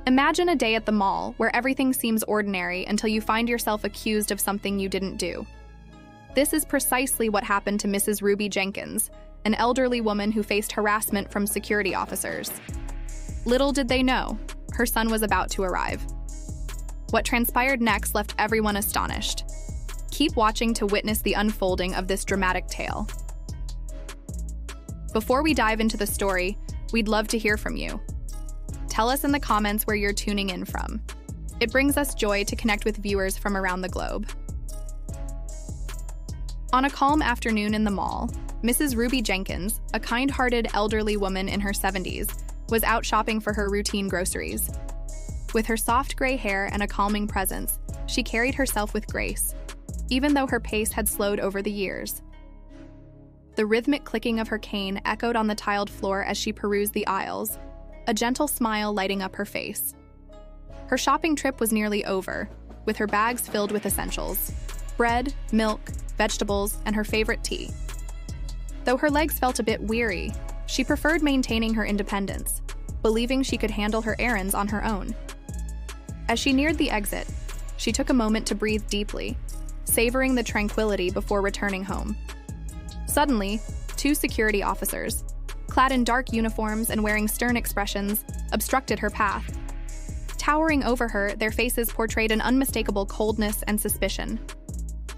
Imagine a day at the mall where everything seems ordinary until you find yourself accused of something you didn't do. This is precisely what happened to Mrs. Ruby Jenkins, an elderly woman who faced harassment from security officers. Little did they know, her son was about to arrive. What transpired next left everyone astonished. Keep watching to witness the unfolding of this dramatic tale. Before we dive into the story, we'd love to hear from you. Tell us in the comments where you're tuning in from. It brings us joy to connect with viewers from around the globe. On a calm afternoon in the mall, Mrs. Ruby Jenkins, a kind-hearted elderly woman in her 70s, was out shopping for her routine groceries. With her soft gray hair and a calming presence, she carried herself with grace, even though her pace had slowed over the years. The rhythmic clicking of her cane echoed on the tiled floor as she perused the aisles, a gentle smile lighting up her face. Her shopping trip was nearly over, with her bags filled with essentials: bread, milk, vegetables, and her favorite tea. Though her legs felt a bit weary, she preferred maintaining her independence, believing she could handle her errands on her own. As she neared the exit, she took a moment to breathe deeply, savoring the tranquility before returning home. Suddenly, two security officers, clad in dark uniforms and wearing stern expressions, obstructed her path. Towering over her, their faces portrayed an unmistakable coldness and suspicion.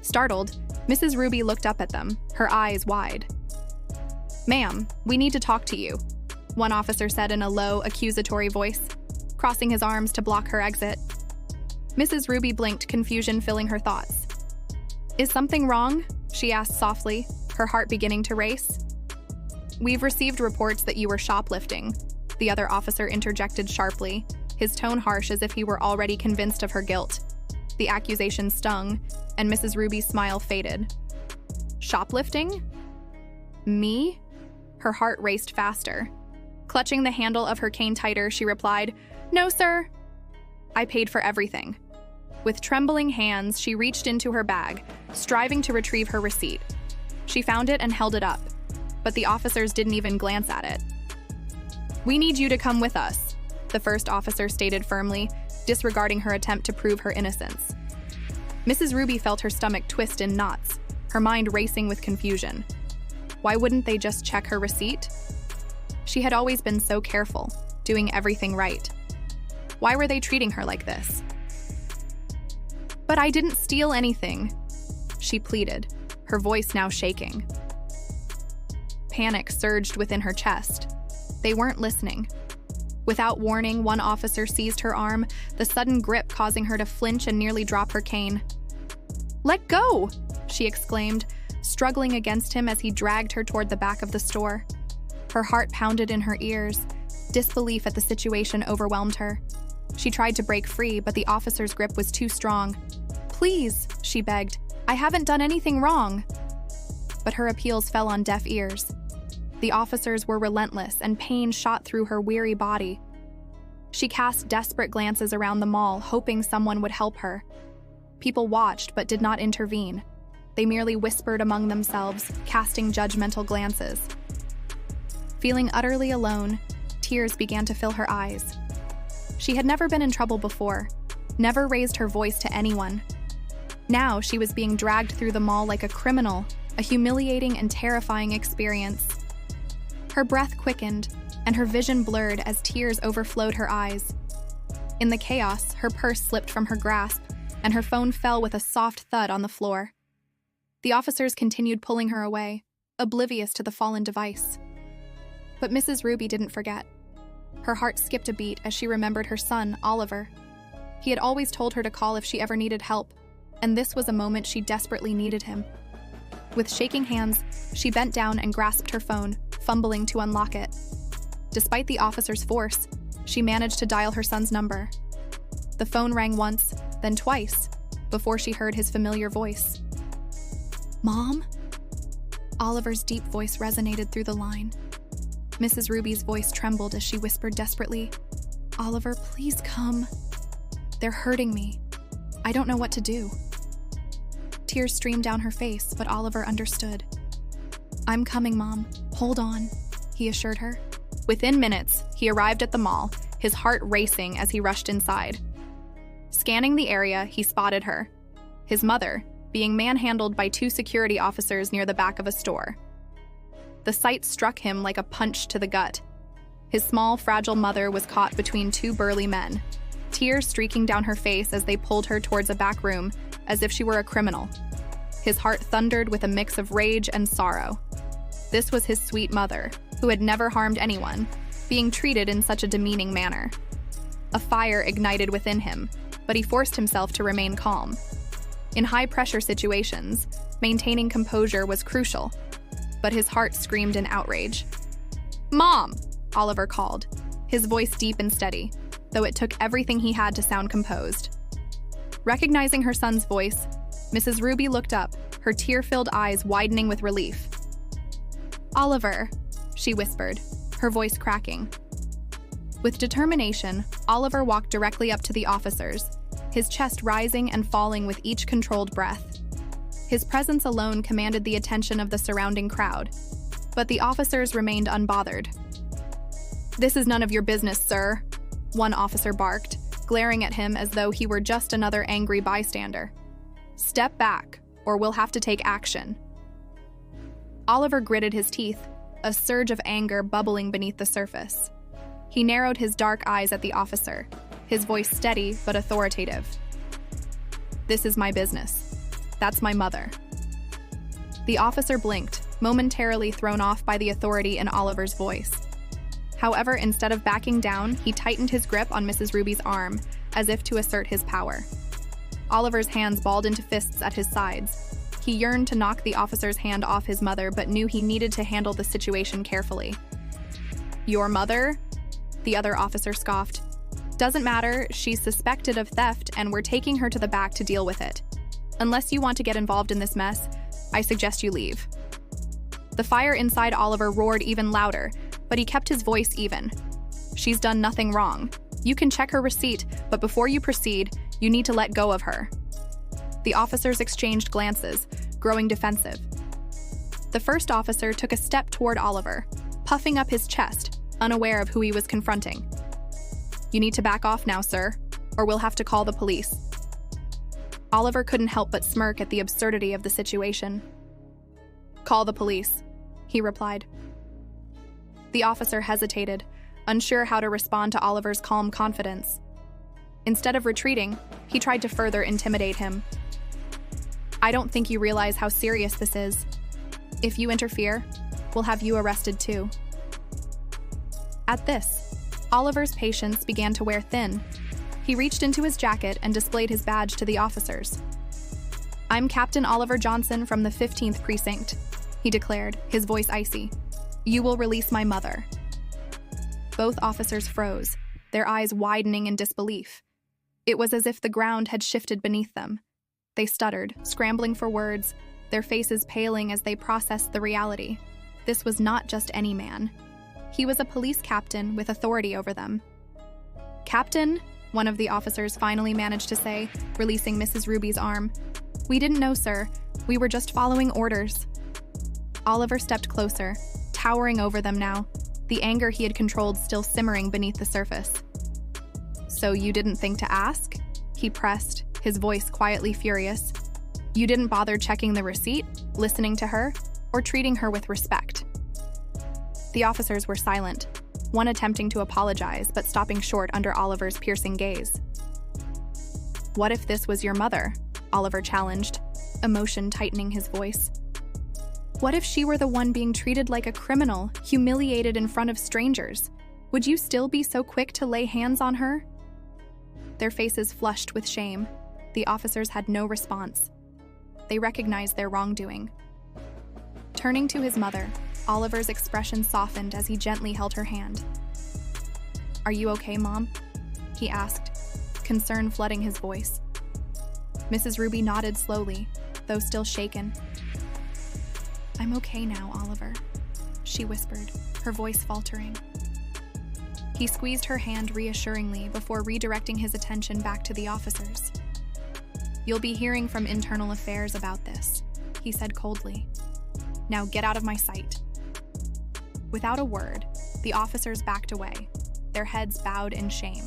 Startled, Mrs. Ruby looked up at them, her eyes wide. "Ma'am, we need to talk to you," one officer said in a low, accusatory voice, crossing his arms to block her exit. Mrs. Ruby blinked, confusion filling her thoughts. "Is something wrong?" she asked softly, her heart beginning to race. "We've received reports that you were shoplifting," the other officer interjected sharply, his tone harsh as if he were already convinced of her guilt. The accusation stung, and Mrs. Ruby's smile faded. "Shoplifting? Me?" Her heart raced faster. Clutching the handle of her cane tighter, she replied, "No, sir. I paid for everything." With trembling hands, she reached into her bag, striving to retrieve her receipt. She found it and held it up, but the officers didn't even glance at it. "We need you to come with us," the first officer stated firmly, disregarding her attempt to prove her innocence. Mrs. Ruby felt her stomach twist in knots, her mind racing with confusion. Why wouldn't they just check her receipt? She had always been so careful, doing everything right. Why were they treating her like this? "But I didn't steal anything," she pleaded, her voice now shaking. Panic surged within her chest. They weren't listening. Without warning, one officer seized her arm, the sudden grip causing her to flinch and nearly drop her cane. "Let go!" she exclaimed, struggling against him as he dragged her toward the back of the store. Her heart pounded in her ears. Disbelief at the situation overwhelmed her. She tried to break free, but the officer's grip was too strong. "Please," she begged, "I haven't done anything wrong." But her appeals fell on deaf ears. The officers were relentless, and pain shot through her weary body. She cast desperate glances around the mall, hoping someone would help her. People watched but did not intervene. They merely whispered among themselves, casting judgmental glances. Feeling utterly alone, tears began to fill her eyes. She had never been in trouble before, never raised her voice to anyone. Now she was being dragged through the mall like a criminal, a humiliating and terrifying experience. Her breath quickened, and her vision blurred as tears overflowed her eyes. In the chaos, her purse slipped from her grasp, and her phone fell with a soft thud on the floor. The officers continued pulling her away, oblivious to the fallen device. But Mrs. Ruby didn't forget. Her heart skipped a beat as she remembered her son, Oliver. He had always told her to call if she ever needed help, and this was a moment she desperately needed him. With shaking hands, she bent down and grasped her phone, fumbling to unlock it. Despite the officer's force, she managed to dial her son's number. The phone rang once, then twice, before she heard his familiar voice. "Mom?" Oliver's deep voice resonated through the line. Mrs. Ruby's voice trembled as she whispered desperately, "Oliver, please come. They're hurting me. I don't know what to do." Tears streamed down her face, but Oliver understood. "I'm coming, Mom. Hold on," he assured her. Within minutes, he arrived at the mall, his heart racing as he rushed inside. Scanning the area, he spotted her, his mother, being manhandled by 2 security officers near the back of a store. The sight struck him like a punch to the gut. His small, fragile mother was caught between 2 burly men, tears streaking down her face as they pulled her towards a back room as if she were a criminal. His heart thundered with a mix of rage and sorrow. This was his sweet mother, who had never harmed anyone, being treated in such a demeaning manner. A fire ignited within him, but he forced himself to remain calm. In high-pressure situations, maintaining composure was crucial, but his heart screamed in outrage. "Mom!" Oliver called, his voice deep and steady, though it took everything he had to sound composed. Recognizing her son's voice, Mrs. Ruby looked up, her tear-filled eyes widening with relief. "Oliver," she whispered, her voice cracking. With determination, Oliver walked directly up to the officers, his chest rising and falling with each controlled breath. His presence alone commanded the attention of the surrounding crowd, but the officers remained unbothered. "This is none of your business, sir," one officer barked, glaring at him as though he were just another angry bystander. "Step back, or we'll have to take action." Oliver gritted his teeth, a surge of anger bubbling beneath the surface. He narrowed his dark eyes at the officer, his voice steady but authoritative. "This is my business. That's my mother." The officer blinked, momentarily thrown off by the authority in Oliver's voice. However, instead of backing down, he tightened his grip on Mrs. Ruby's arm, as if to assert his power. Oliver's hands balled into fists at his sides. He yearned to knock the officer's hand off his mother, but knew he needed to handle the situation carefully. "Your mother?" the other officer scoffed. "Doesn't matter, she's suspected of theft and we're taking her to the back to deal with it. Unless you want to get involved in this mess, I suggest you leave." The fire inside Oliver roared even louder, but he kept his voice even. "She's done nothing wrong. You can check her receipt, but before you proceed, you need to let go of her." The officers exchanged glances, growing defensive. The first officer took a step toward Oliver, puffing up his chest, unaware of who he was confronting. "You need to back off now, sir, or we'll have to call the police." Oliver couldn't help but smirk at the absurdity of the situation. "Call the police," he replied. The officer hesitated, unsure how to respond to Oliver's calm confidence. Instead of retreating, he tried to further intimidate him. "I don't think you realize how serious this is. If you interfere, we'll have you arrested too." At this, Oliver's patience began to wear thin. He reached into his jacket and displayed his badge to the officers. "I'm Captain Oliver Johnson from the 15th Precinct," he declared, his voice icy. "You will release my mother." Both officers froze, their eyes widening in disbelief. It was as if the ground had shifted beneath them. They stuttered, scrambling for words, their faces paling as they processed the reality. This was not just any man. He was a police captain with authority over them. "Captain," one of the officers finally managed to say, releasing Mrs. Ruby's arm. "We didn't know, sir. We were just following orders." Oliver stepped closer, towering over them now, the anger he had controlled still simmering beneath the surface. "So you didn't think to ask?" he pressed, his voice quietly furious. "You didn't bother checking the receipt, listening to her, or treating her with respect?" The officers were silent, one attempting to apologize but stopping short under Oliver's piercing gaze. "What if this was your mother?" Oliver challenged, emotion tightening his voice. "What if she were the one being treated like a criminal, humiliated in front of strangers? Would you still be so quick to lay hands on her?" Their faces flushed with shame. The officers had no response. They recognized their wrongdoing. Turning to his mother, Oliver's expression softened as he gently held her hand. "Are you okay, Mom?" he asked, concern flooding his voice. Mrs. Ruby nodded slowly, though still shaken. "I'm okay now, Oliver," she whispered, her voice faltering. He squeezed her hand reassuringly before redirecting his attention back to the officers. "You'll be hearing from Internal Affairs about this," he said coldly. "Now get out of my sight." Without a word, the officers backed away, their heads bowed in shame.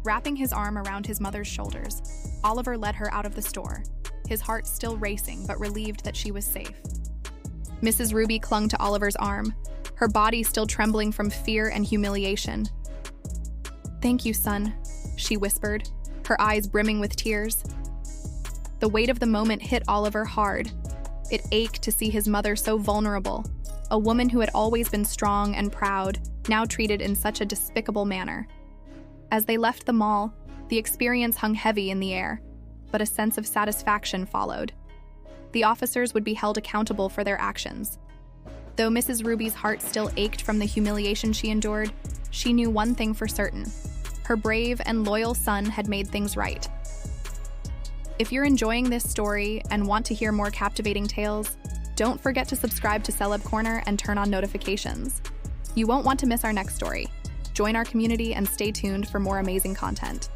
Wrapping his arm around his mother's shoulders, Oliver led her out of the store, his heart still racing but relieved that she was safe. Mrs. Ruby clung to Oliver's arm, her body still trembling from fear and humiliation. "Thank you, son," she whispered, her eyes brimming with tears. The weight of the moment hit Oliver hard. It ached to see his mother so vulnerable, a woman who had always been strong and proud, now treated in such a despicable manner. As they left the mall, the experience hung heavy in the air, but a sense of satisfaction followed. The officers would be held accountable for their actions. Though Mrs. Ruby's heart still ached from the humiliation she endured, she knew one thing for certain: her brave and loyal son had made things right. If you're enjoying this story and want to hear more captivating tales, don't forget to subscribe to Celeb Corner and turn on notifications. You won't want to miss our next story. Join our community and stay tuned for more amazing content.